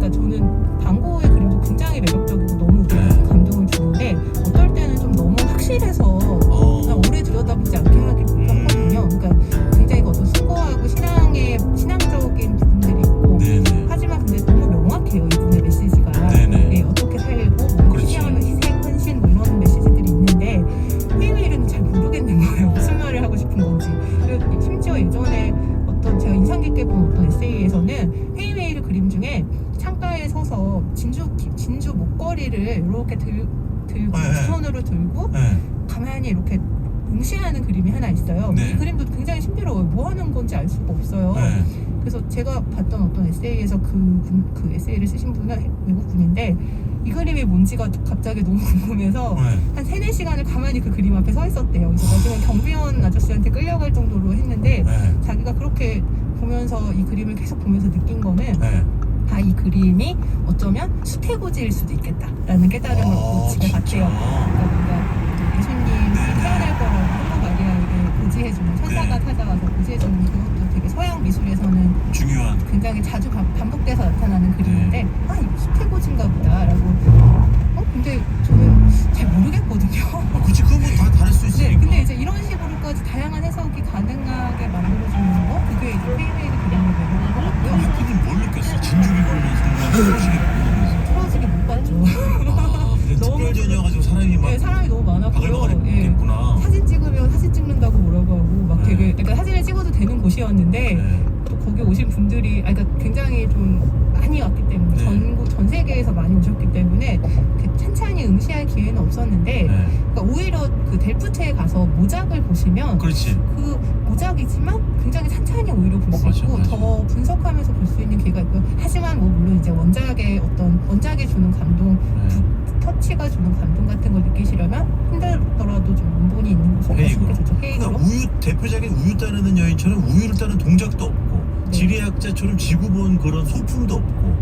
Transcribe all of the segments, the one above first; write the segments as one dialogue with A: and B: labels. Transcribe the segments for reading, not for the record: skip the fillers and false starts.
A: 그러니까 저는 방고의 그림도 굉장히 매력적이고 너무 감동을 주는데 어떨 때는 좀 너무 확실해서 그냥 오래 들여다보지 않게 하기도 하거든요. 그러니까 굉장히 어떤 숭고하고 신앙적인 부분들이 있고 하지만 근데 너무 명확해요. 이분의 메시지가 어떻게 살고 뭐 희생, 헌신 뭐 이런 메시지들이 있는데 헤이웨이는 잘 모르겠는 거예요. 무슨 말을 하고 싶은 건지. 그리고 심지어 예전에 어떤 제가 인상 깊게 본 어떤 에세이에서는 헤이웨이를 그림 중에 창가에 서서 진주 목걸이를 이렇게 들고 두 손으로 들고 가만히 이렇게 응시하는 그림이 하나 있어요. 이 그림도 굉장히 신비로워요. 뭐 하는 건지 알 수가 없어요. 그래서 제가 봤던 어떤 에세이에서 그 에세이를 쓰신 분은 외국분인데 이 그림이 뭔지가 갑자기 너무 궁금해서 한 3-4시간을 가만히 그 그림 앞에 서 있었대요. 그래서 나중에 경비원 아저씨한테 끌려갈 정도로 했는데 자기가 그렇게 보면서 이 그림을 계속 보면서 느낀 거는 이 그림이 어쩌면 수태고지일 수도 있겠다라는 깨달음을 얻고 집에 갔대요. 그러니까 뭔가 예수님이 태어날 거라고 성모 마리아에게 고지해주는 천사가 찾아와서 고지해주는 그것도 되게 서양 미술에서는
B: 중요한
A: 굉장히 자주 반복돼서 나타나는 그림인데 이거 수태고지인가 보다라고 근데 저는 잘 모르겠거든요.
B: 그치 그건 뭐 다 다를 수 있으니까.
A: 근데 이제 이런 식으로까지 다양한 해석이 가능하게 만들어주는 거 그게 이제 헤이웨이 그림의 매력인 것 같고요.
B: 그분 뭘 느꼈어? 진주기 보는 순간 틀어지게 보면서.
A: 틀어지게 못 봤죠.
B: 근데 특별전이어가지고 사람이
A: 너무 많았고요.
B: 바글바글했겠구나.
A: 사진 찍으면 사진 찍는다고 뭐라고 하고 막 되게 그러니까 사진을 찍어도 되는 곳이었는데 또 거기 오신 분들이 그러니까 굉장히 좀 많이 왔기 때문에 전 세계에서 많이 오셨기 때문에 찬찬히 응시할 기회는 없었는데 그러니까 오히려 그 델프트에 가서 모작을 보시면 그 모작이지만 굉장히 찬찬히 오히려 볼 수 있고 더 분석하면서 볼 수 있는 기회가 있고 하지만 뭐 물론 이제 원작이 주는 감동 터치가 주는 감동 같은 걸 느끼시려면 힘들더라도 좀 원본이 있는 곳으로 가시는 게 좋죠.
B: 그러니까 대표적인 우유 따르는 여인처럼 우유를 따는 동작도 없고 지리학자처럼 지구 본 그런 소품도 없고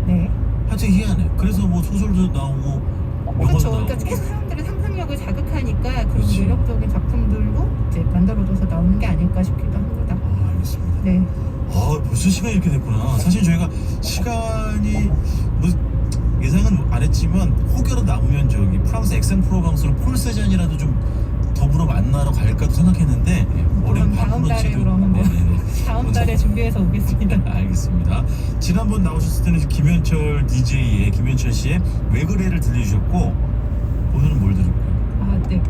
B: 하여튼 희한해. 그래서 뭐 소설도 나오고
A: 그렇죠. 그러니까 계속 사람들의 상상력을 자극하니까 그런 매력적인 작품들로 이제 만들어져서 나오는 게 아닐까 싶기도 합니다.
B: 알겠습니다. 벌써 시간이 이렇게 됐구나. 사실 저희가 시간이 뭐 예상은 안 했지만 혹여라도 남으면 저기 프랑스 엑센프로방스로 폴 세잔이라도 좀 더불어 만나러 갈까도 생각했는데 올해는
A: 다음 달에 그러면 다음 달에 준비해서 오겠습니다.
B: 알겠습니다. 지난번 나오셨을 때는 김현철 DJ의 김현철 씨의 왜 그래를 들려주셨고 오늘은 뭘 들을까요?
A: 네.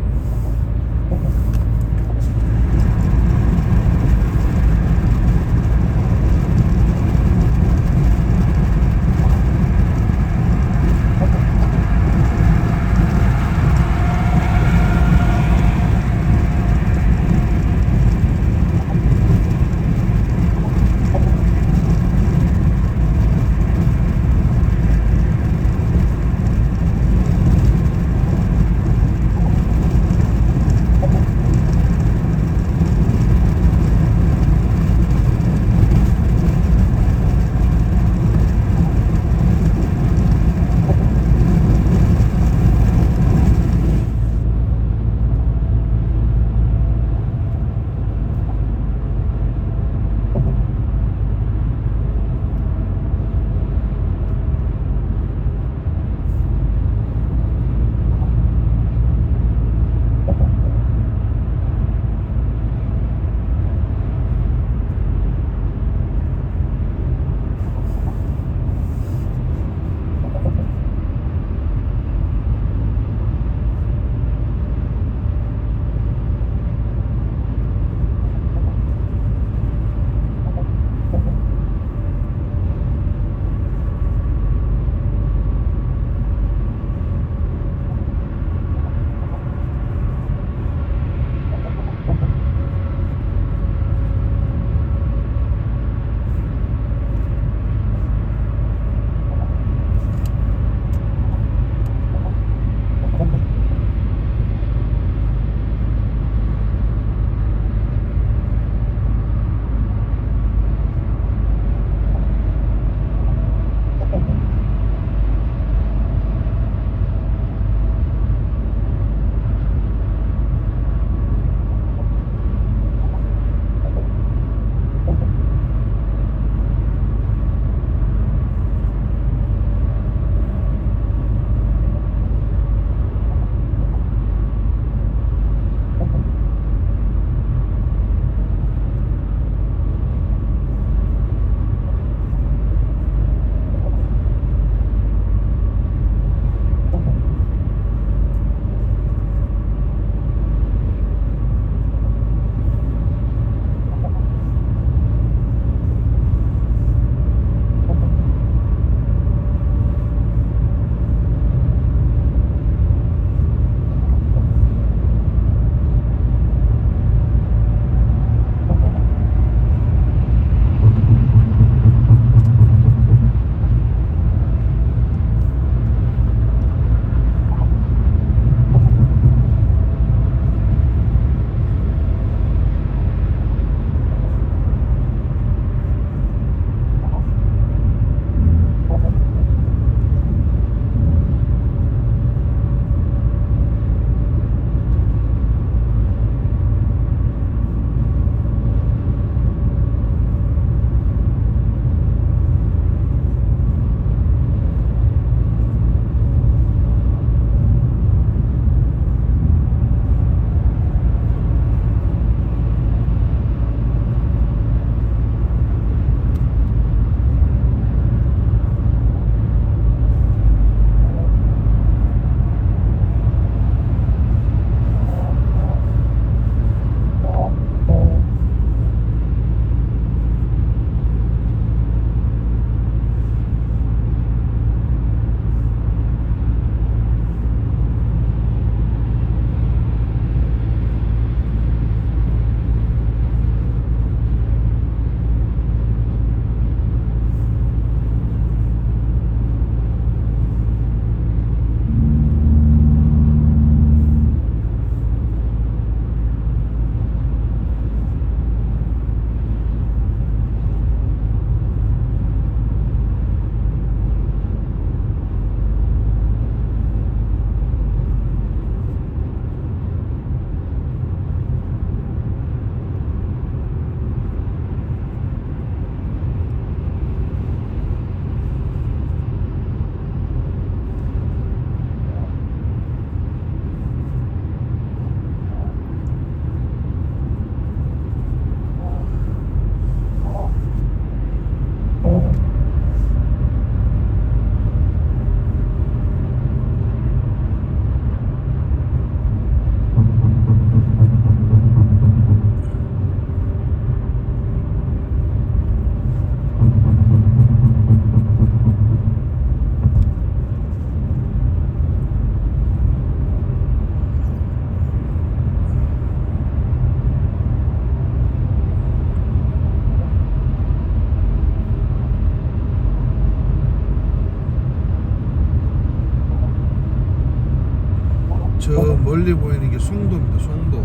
C: 멀리 보이는 게 송도입니다. 송도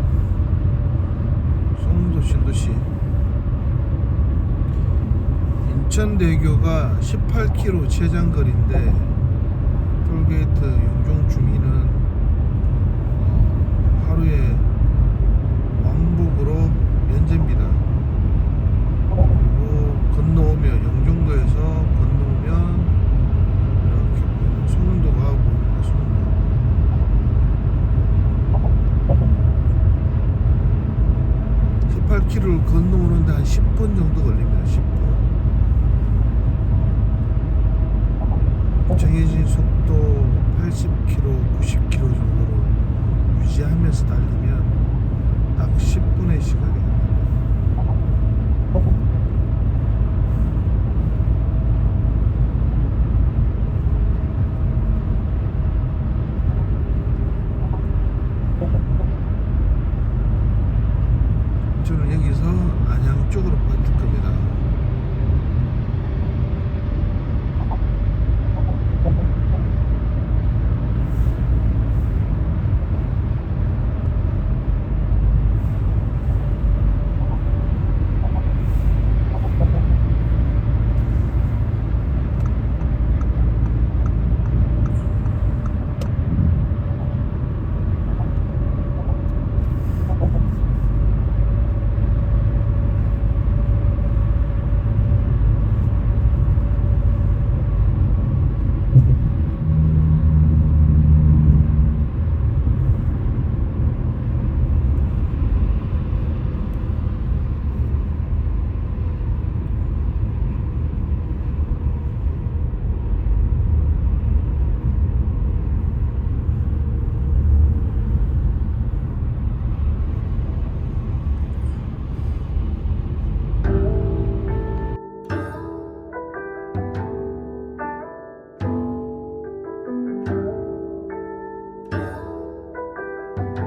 C: 신도시. 인천대교가 18km 최장거리인데 톨게이트 용종 주민은 하루에 왕복으로 면제입니다. 그리고 건너오면 영종도에서 건너오면 이렇게 보이는 송도가 보입니다. 송도. km를 건너오는데 한 10분 정도 걸립니다. 10분. 정해진 속도 80km, 90km 정도로 유지하면서 달리면 딱 10분의 시간이 됩니다. 저는 여기서 안양 쪽으로 버틸 겁니다.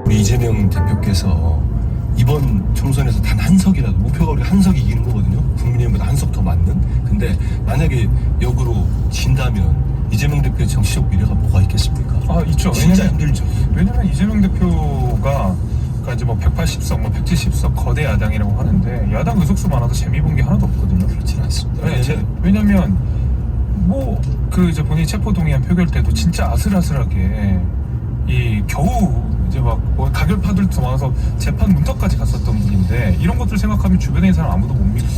D: 우리 이재명 대표께서 이번 총선에서 단 한 석이라도, 목표가 우리 한 석이 이기는 거거든요. 국민의힘보다 한 석 더 맞는. 근데 만약에 역으로 진다면 이재명 대표의 정치적 미래가 뭐가 있겠습니까?
E: 아, 있죠.
D: 진짜 힘들죠.
E: 왜냐면 이재명 대표가 그러니까 이제 뭐 180석, 뭐 170석 거대 야당이라고 하는데 야당 의석수 많아도 재미 본 게 하나도 없거든요.
D: 그렇진 않습니다.
E: 왜냐면 뭐 그 이제 본인이 체포동의안 표결 때도 진짜 아슬아슬하게 이 겨우 이제 막 뭐 가결파들 도망가서 재판 문턱까지 갔었던 분인데 이런 것들 생각하면 주변에 있는 사람 아무도 못 믿고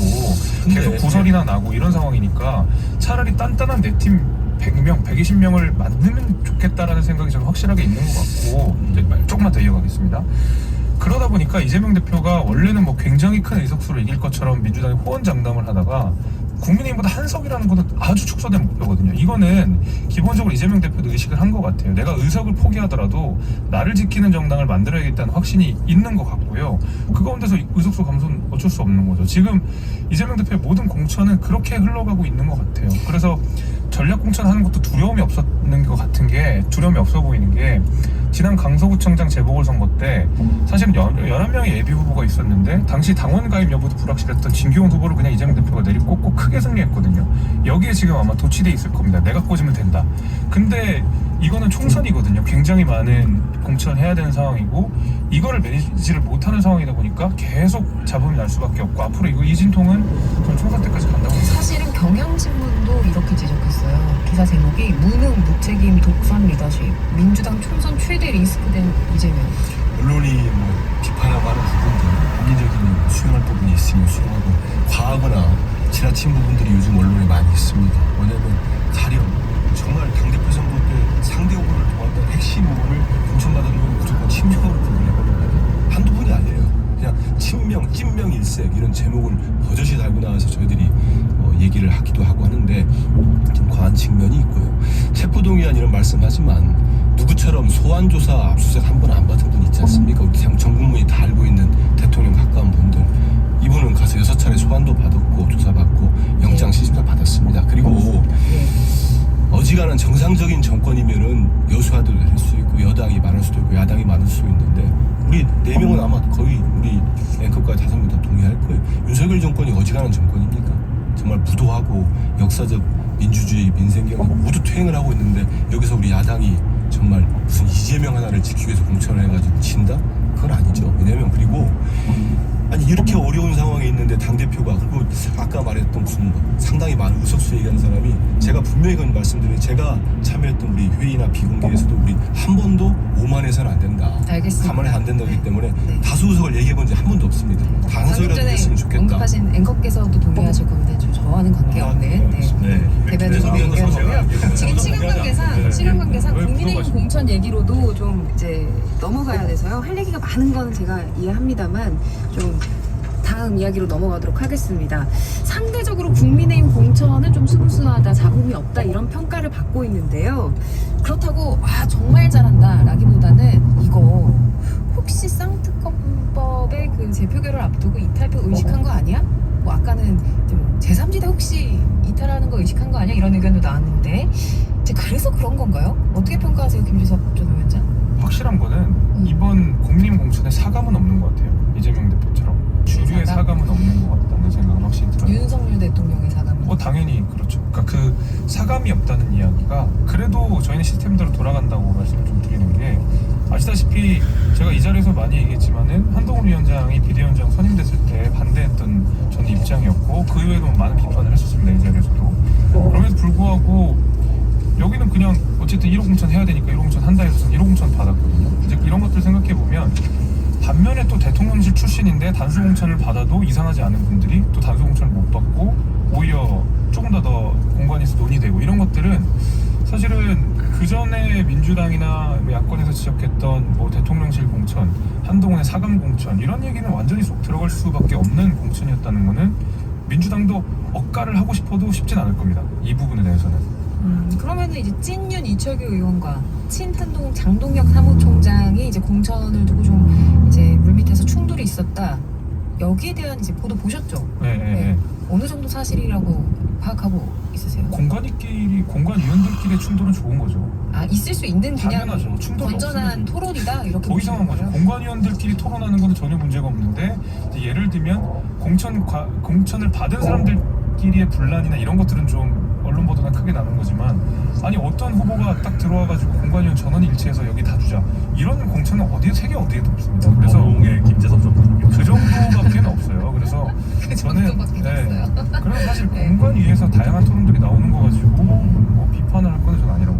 E: 계속 구설이나 나고 이런 상황이니까 차라리 단단한 내 팀 100명, 120명을 만들면 좋겠다라는 생각이 저는 확실하게 있는 것 같고 이제 조금만 더 이어가겠습니다. 그러다 보니까 이재명 대표가 원래는 뭐 굉장히 큰 의석수를 이길 것처럼 민주당이 호언장담을 하다가 국민의힘보다 한 석이라는 것은 아주 축소된 목표거든요. 이거는 기본적으로 이재명 대표도 의식을 한 것 같아요. 내가 의석을 포기하더라도 나를 지키는 정당을 만들어야겠다는 확신이 있는 것 같고요. 그 가운데서 의석수 감소는 어쩔 수 없는 거죠. 지금 이재명 대표의 모든 공천은 그렇게 흘러가고 있는 것 같아요. 그래서 전략 공천하는 것도 두려움이 없었는 것 같은 게, 두려움이 없어 보이는 게, 지난 강서구청장 재보궐선거 때 사실은 11명의 예비 후보가 있었는데 당시 당원 가입 여부도 불확실했던 진규원 후보를 그냥 이재명 대표가 내리꽂고 크게 승리했거든요. 여기에 지금 아마 도취돼 있을 겁니다. 내가 꽂으면 된다. 근데 이거는 총선이거든요. 굉장히 많은 공천해야 되는 상황이고 이거를 매니지를 못하는 상황이다 보니까 계속 잡음이 날 수밖에 없고 앞으로 이거 이진통은 전 총선 때까지 간다고 봅니다.
F: 사실은 경향신문도 이렇게 지적했어요. 기사 제목이 무능, 무책임, 독선 리더십, 민주당 총선 최대 리스크된 이재명.
D: 언론이 뭐 비판하고 하는 부분들, 합리적인 수용할 부분이 있으면 수용하고, 과하거나 지나친 부분들이 요즘 언론에 많이 있습니다. 뭐냐면 가령 정말 당대표 선거 때 상대 후보를 도왔던 핵심 후보를 공천받으면 무조건 친명으로 분류해버립니다. 한두 분이 아니에요. 그냥 친명, 찐명 일색 이런 제목을 버젓이 달고 나와서 저희들이 얘기를 하기도 하고 하는데 좀 과한 측면이 있고요. 체포동의안 이런 말씀하지만 누구처럼 소환조사 압수수색 한 번 안 받은 분 있지 않습니까? 우리 전 국민이 다 알고 있는 대통령 가까운 분들, 이분은 가서 6차례 소환도 받았고 조사받고 영장 실심사 받았습니다. 그리고 어지간한 정상적인 정권이면은 여수와도 할 수 있고 여당이 많을 수도 있고 야당이 많을 수 있는데 우리 4명은 아마 거의 우리 앵커까지 5명 다 동의할 거예요. 윤석열 정권이 어지간한 정권입니까? 정말 무도하고 역사적 민주주의, 민생경제 모두 퇴행을 하고 있는데 여기서 우리 야당이 정말 무슨 이재명 하나를 지키기 위해서 공천을 해가지고 진다? 그건 아니죠. 왜냐면 그리고 아니 이렇게 어려운 상황에 있는데 당대표가 그리고 아까 말했던 무슨 뭐 상당히 많은 의석수 얘기하는 사람이 제가 분명히 그건 말씀드리면 제가 참여했던 우리 회의나 비공개에서도 우리 한 번도 오만해서는 안 된다.
F: 알겠습니다.
D: 가만히 안 된다기
F: 네.
D: 때문에
F: 네.
D: 다수 의석을 얘기해 본 적 한 번도 없습니다.
F: 방금
D: 단서라도
F: 전에
D: 됐으면 좋겠다.
F: 언급하신 앵커께서도 동의하실 건데 저와는 관계없는 대변인이 얘기한 거고요. 지금 시간 관계상 국민의힘 공천 얘기로도 좀 이제 넘어가야 돼서요. 할 얘기가 많은 건 제가 이해합니다만 좀 다음 이야기로 넘어가도록 하겠습니다. 상대적으로 국민의힘 공천은 좀 순수하다, 잡음이 없다 이런 평가를 받고 있는데요. 그렇다고 정말 잘한다 라기보다는 이거 혹시 쌍특검법의 그 재표결을 앞두고 이탈표 의식한 거 아니야? 뭐 아까는 좀 제3지대 혹시 이탈하는 거 의식한 거 아니야? 이런 의견도 나왔는데 이제 그래서 그런 건가요? 어떻게 평가하세요, 김주석 전 위원장?
E: 확실한 거는 이번 국민 공천에 사감은 없는 것 같아요. 이재명 대표처럼 주류의 사감은 없는 것 같다는 생각은 확실히 들어요.
F: 윤석열 대통령의 사감은?
E: 당연히 그렇죠. 그러니까 그 사감이 없다는 이야기가 그래도 저희는 시스템대로 돌아간다고 말씀을 좀 드리는 게 아시다시피 제가 이 자리에서 많이 얘기했지만은 한동훈 위원장이 비대위원장 선임됐을 때 반대했던 저는 입장이었고 그 이후에도 많은 비판을 했었습니다. 이 자리에서도. 그럼에도 불구하고 여기는 그냥 어쨌든 1호 공천 해야 되니까 1호 공천 한다 해서 1호 공천 받았거든요. 이제 이런 것들 생각해 보면 반면에 또 대통령실 출신인데 단수 공천을 받아도 이상하지 않은 분들이 또 단수 공천을 못 받고 오히려 조금 더 공관에서 논의되고 이런 것들은 사실은 그 전에 민주당이나 야권에서 지적했던 뭐 대통령실 공천, 한동훈의 사감 공천 이런 얘기는 완전히 쏙 들어갈 수밖에 없는 공천이었다는 거는 민주당도 억가를 하고 싶어도 쉽진 않을 겁니다. 이 부분에 대해서는.
F: 그러면은 이제 찐윤 이철규 의원과 친한동 장동혁 사무총장이 이제 공천을 두고 좀 이제 물밑에서 충돌이 있었다. 여기에 대한 이제 보도 보셨죠?
E: 네.
F: 어느 정도 사실이라고 파악하고 있으세요?
E: 공관위원들끼리의 충돌은 좋은 거죠.
F: 있을 수 있는 그냥
E: 당연하죠. 충돌이
F: 건전한
E: 없으면
F: 토론이다 이렇게
E: 더 이상한 거죠.
F: 보시는 거예요?
E: 공관위원들끼리 토론하는 건 전혀 문제가 없는데 이제 예를 들면 공천을 받은 사람들끼리의 분란이나 이런 것들은 좀 언론 보도나 크게 나눈 거지만 아니 어떤 후보가 딱 들어와가지고 공관위원 전원 일치해서 여기 다 주자 이런 공천은 세계 어디에도 없습니다. 그래서
B: 김재섭
E: 그 정도밖에는 없어요. 그래서 저는
F: 정도밖에 없어요.
E: 그래서 사실 공관위에서 다양한 토론들이 나오는 거 가지고 뭐 비판을 할 거는 전 아니라고.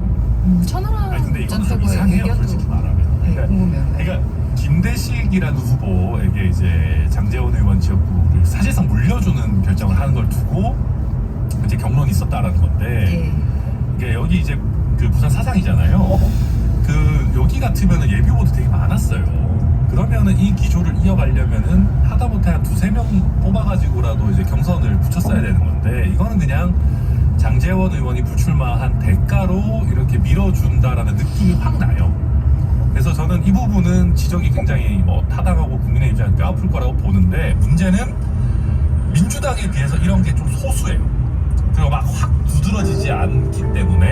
F: 천하람
B: 아니 근데 이건 좀
F: 전
B: 이상해요,
F: 의견도
B: 솔직히 말하면.
F: 네, 궁금해요.
B: 그러니까 김대식이라는 후보에게 이제 장제원 의원 지역구를 사실상 물려주는 결정을 하는 걸 두고 이제 경론이 있었다라는 건데 이게 여기 이제 그 부산 사상이잖아요. 그 여기 같으면은 예비 후보도 되게 많았어요. 그러면은 이 기조를 이어가려면은 하다못해 한 2-3명 뽑아가지고라도 이제 경선을 붙였어야 되는 건데 이거는 그냥 장제원 의원이 불출마한 대가로 이렇게 밀어준다라는 느낌이 확 나요. 그래서 저는 이 부분은 지적이 굉장히 뭐 타당하고 국민의 입장에 뼈아플 거라고 보는데 문제는 민주당에 비해서 이런 게 좀 소수예요. 그리고 막 확 두드러지지 않기 때문에